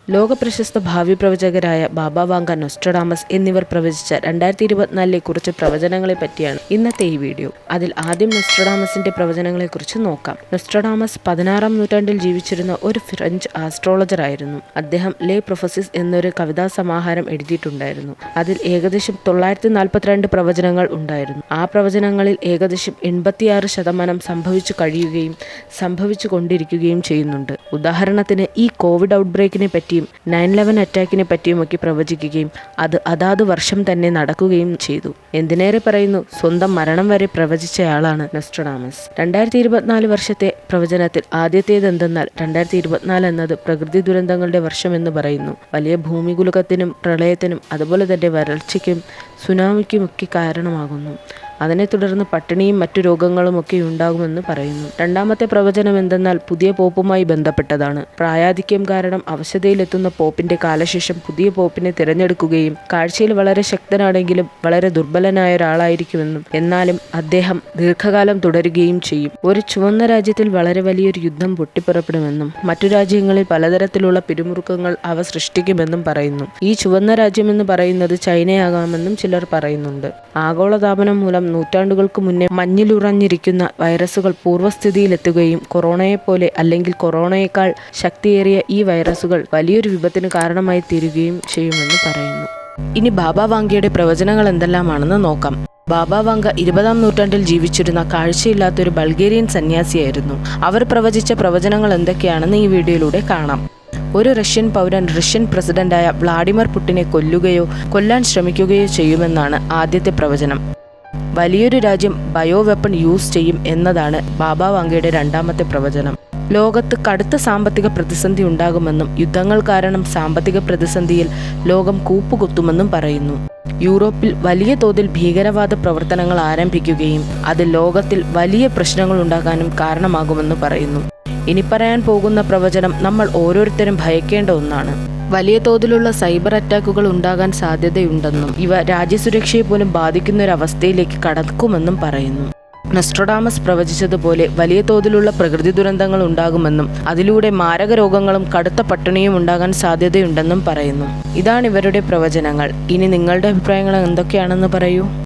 ലോകപ്രശസ്ത ഭാവി പ്രവചകരായ ബാബ Vanga, Nostradamus എന്നിവർ പ്രവചിച്ച 2024 കുറച്ച് പ്രവചനങ്ങളെ പറ്റിയാണ് ഇന്നത്തെ ഈ വീഡിയോ. അതിൽ ആദ്യം നൊസ്ട്രഡാമസിന്റെ പ്രവചനങ്ങളെ കുറിച്ച് നോക്കാം. നൊസ്ട്രഡാമസ് 16-ാം നൂറ്റാണ്ടിൽ ജീവിച്ചിരുന്ന ഒരു ഫ്രഞ്ച് ആസ്ട്രോളജർ ആയിരുന്നു. അദ്ദേഹം ലേ പ്രൊഫസിസ് എന്നൊരു കവിതാ സമാഹാരം എഴുതിയിട്ടുണ്ടായിരുന്നു. അതിൽ ഏകദേശം 942 പ്രവചനങ്ങൾ ഉണ്ടായിരുന്നു. ആ പ്രവചനങ്ങളിൽ ഏകദേശം 86% സംഭവിച്ചു കഴിയുകയും സംഭവിച്ചു കൊണ്ടിരിക്കുകയും ചെയ്യുന്നുണ്ട്. ഉദാഹരണത്തിന് ഈ കോവിഡ് ഔട്ട്ബ്രേക്കിനെ പറ്റിയും 9/11 അറ്റാക്കിനെ പറ്റിയുമൊക്കെ പ്രവചിക്കുകയും അത് അതാത് വർഷം തന്നെ നടക്കുകയും ചെയ്തു. എന്തിനേറെ പറയുന്നു, സ്വന്തം മരണം വരെ പ്രവചിച്ചയാളാണ് നൊസ്ട്രഡാമസ്. 2024 വർഷത്തെ പ്രവചനത്തിൽ ആദ്യത്തേതെന്തെന്നാൽ 2024 എന്നത് പ്രകൃതി ദുരന്തങ്ങളുടെ വർഷമെന്ന് പറയുന്നു. വലിയ ഭൂമികുലുക്കത്തിനും പ്രളയത്തിനും അതുപോലെ തന്നെ വരൾച്ചയ്ക്കും സുനാമിക്കുമൊക്കെ കാരണമാകുന്നു. അതിനെ തുടർന്ന് പട്ടിണിയും മറ്റു രോഗങ്ങളുമൊക്കെ ഉണ്ടാകുമെന്ന് പറയുന്നു. രണ്ടാമത്തെ പ്രവചനം എന്തെന്നാൽ പുതിയ പോപ്പുമായി ബന്ധപ്പെട്ടതാണ്. പ്രായാധിക്യം കാരണം അവശതയിലെത്തുന്ന പോപ്പിന്റെ കാലശേഷം പുതിയ പോപ്പിനെ തിരഞ്ഞെടുക്കുകയും കാഴ്ചയിൽ വളരെ ശക്തനാണെങ്കിലും വളരെ ദുർബലനായ ഒരാളായിരിക്കുമെന്നും എന്നാലും അദ്ദേഹം ദീർഘകാലം തുടരുകയും ചെയ്യും. ഒരു ചുവന്ന രാജ്യത്തിൽ വളരെ വലിയൊരു യുദ്ധം പൊട്ടിപ്പുറപ്പെടുമെന്നും മറ്റു രാജ്യങ്ങളിൽ പലതരത്തിലുള്ള പിരിമുറുക്കങ്ങൾ അവ സൃഷ്ടിക്കുമെന്നും പറയുന്നു. ഈ ചുവന്ന രാജ്യമെന്ന് പറയുന്നത് ചൈനയാകാമെന്നും ചിലർ പറയുന്നുണ്ട്. ആഗോളതാപനം മൂലം നൂറ്റാണ്ടുകൾക്ക് മുന്നേ മഞ്ഞിലുറഞ്ഞിരിക്കുന്ന വൈറസുകൾ പൂർവ്വസ്ഥിതിയിലെത്തുകയും കൊറോണയെപ്പോലെ അല്ലെങ്കിൽ കൊറോണയേക്കാൾ ശക്തിയേറിയ ഈ വൈറസുകൾ വലിയൊരു വിപത്തിന് കാരണമായി തീരുകയും ചെയ്യുമെന്ന് പറയുന്നു. ഇനി ബാബ വാങ്കയുടെ പ്രവചനങ്ങൾ എന്തെല്ലാമാണെന്ന് നോക്കാം. ബാബ വാങ്ക 20-ാം നൂറ്റാണ്ടിൽ ജീവിച്ചിരുന്ന കാഴ്ചയില്ലാത്തൊരു ബൾഗേറിയൻ സന്യാസിയായിരുന്നു. അവർ പ്രവചിച്ച പ്രവചനങ്ങൾ എന്തൊക്കെയാണെന്ന് ഈ വീഡിയോയിലൂടെ കാണാം. ഒരു റഷ്യൻ പൗരൻ റഷ്യൻ പ്രസിഡന്റായ വ്ളാഡിമിർ പുടിനെ കൊല്ലാൻ ശ്രമിക്കുകയോ ചെയ്യുമെന്നാണ് ആദ്യത്തെ പ്രവചനം. വലിയൊരു രാജ്യം ബയോ വെപ്പൺ യൂസ് ചെയ്യും എന്നതാണ് ബാബ വാങ്കയുടെ രണ്ടാമത്തെ പ്രവചനം. ലോകത്ത് കടുത്ത സാമ്പത്തിക പ്രതിസന്ധി ഉണ്ടാകുമെന്നും യുദ്ധങ്ങൾ കാരണം സാമ്പത്തിക പ്രതിസന്ധിയിൽ ലോകം കൂപ്പുകുത്തുമെന്നും പറയുന്നു. യൂറോപ്പിൽ വലിയ തോതിൽ ഭീകരവാദ പ്രവർത്തനങ്ങൾ ആരംഭിക്കുകയും അത് ലോകത്തിൽ വലിയ പ്രശ്നങ്ങൾ ഉണ്ടാകാനും കാരണമാകുമെന്ന് പറയുന്നു. ഇനി പറയാൻ പോകുന്ന പ്രവചനം നമ്മൾ ഓരോരുത്തരും ഭയക്കേണ്ട ഒന്നാണ്. വലിയ തോതിലുള്ള സൈബർ അറ്റാക്കുകൾ ഉണ്ടാകാൻ സാധ്യതയുണ്ടെന്നും ഇവ രാജ്യസുരക്ഷയെ പോലും ബാധിക്കുന്ന ഒരു അവസ്ഥയിലേക്ക് കടക്കുമെന്നും പറയുന്നു. നൊസ്ട്രഡാമസ് പ്രവചിച്ചതുപോലെ വലിയ തോതിലുള്ള പ്രകൃതി ദുരന്തങ്ങൾ ഉണ്ടാകുമെന്നും അതിലൂടെ മാരക രോഗങ്ങളും കടുത്ത പട്ടിണിയും ഉണ്ടാകാൻ സാധ്യതയുണ്ടെന്നും പറയുന്നു. ഇതാണ് ഇവരുടെ പ്രവചനങ്ങൾ. ഇനി നിങ്ങളുടെ അഭിപ്രായങ്ങൾ എന്തൊക്കെയാണെന്ന് പറയൂ.